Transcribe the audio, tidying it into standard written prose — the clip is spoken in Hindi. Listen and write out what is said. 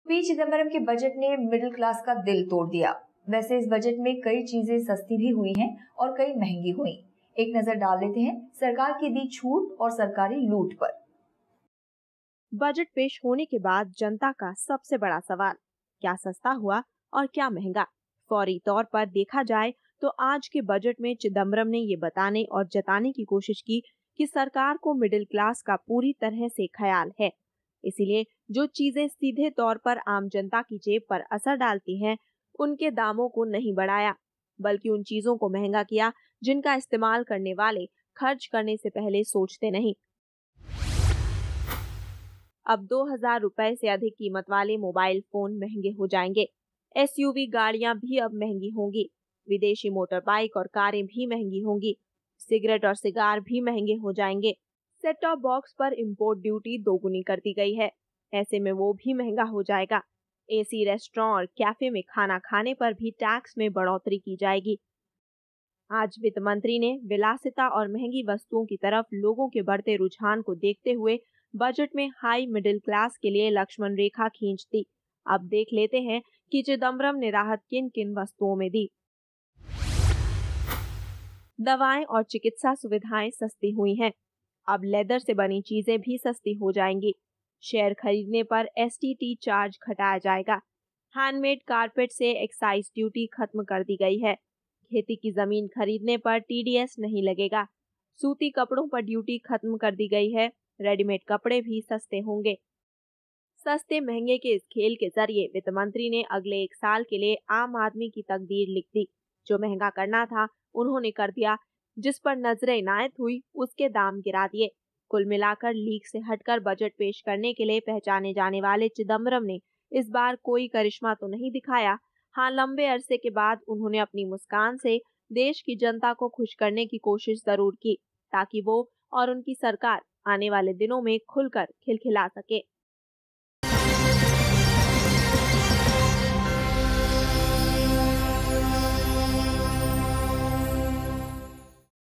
पी चिदम्बरम के बजट ने मिडिल क्लास का दिल तोड़ दिया। वैसे इस बजट में कई चीजें सस्ती भी हुई हैं और कई महंगी हुई। एक नजर डाल लेते हैं सरकार की दी छूट और सरकारी लूट पर। बजट पेश होने के बाद जनता का सबसे बड़ा सवाल, क्या सस्ता हुआ और क्या महंगा। फौरी तौर पर देखा जाए तो आज के बजट में चिदम्बरम ने ये बताने और जताने की कोशिश की कि सरकार को मिडिल क्लास का पूरी तरह से ख्याल है। इसीलिए जो चीजें सीधे तौर पर आम जनता की जेब पर असर डालती हैं, उनके दामों को नहीं बढ़ाया, बल्कि उन चीजों को महंगा किया जिनका इस्तेमाल करने वाले खर्च करने से पहले सोचते नहीं। अब 2,000 रुपए से अधिक कीमत वाले मोबाइल फोन महंगे हो जाएंगे। एसयूवी गाड़ियां भी अब महंगी होंगी। विदेशी मोटर बाइक और कारें भी महंगी होंगी। सिगरेट और सिगार भी महंगे हो जाएंगे। सेट टॉप बॉक्स पर इंपोर्ट ड्यूटी दोगुनी कर दी गई है, ऐसे में वो भी महंगा हो जाएगा। एसी रेस्टोरेंट और कैफे में खाना खाने पर भी टैक्स में बढ़ोतरी की जाएगी। आज वित्त मंत्री ने विलासिता और महंगी वस्तुओं की तरफ लोगों के बढ़ते रुझान को देखते हुए बजट में हाई मिडिल क्लास के लिए लक्ष्मण रेखा खींच दी। अब देख लेते हैं कि चिदम्बरम ने राहत किन किन वस्तुओं में दी। दवाएं और चिकित्सा सुविधाएं सस्ती हुई हैं। अब लेदर से बनी चीजें भी सस्ती हो जाएंगी। शेयर खरीदने पर एसटीटी चार्ज घटाया जाएगा। हैंडमेड कारपेट से एक्साइज ड्यूटी खत्म कर दी गई है। खेती की जमीन खरीदने पर टीडीएस नहीं लगेगा। सूती कपड़ों पर ड्यूटी खत्म कर दी गई है। रेडीमेड कपड़े भी सस्ते होंगे। सस्ते महंगे के इस खेल के जरिए वित्त मंत्री ने अगले 1 साल के लिए आम आदमी की तकदीर लिख दी। जो महंगा करना था उन्होंने कर दिया, जिस पर नजर इनायत हुई उसके दाम गिरा दिए। कुल मिलाकर लीक से हटकर बजट पेश करने के लिए पहचाने जाने वाले चिदम्बरम ने इस बार कोई करिश्मा तो नहीं दिखाया। हाँ, लंबे अरसे के बाद उन्होंने अपनी मुस्कान से देश की जनता को खुश करने की कोशिश जरूर की, ताकि वो और उनकी सरकार आने वाले दिनों में खुलकर खिलखिला सके।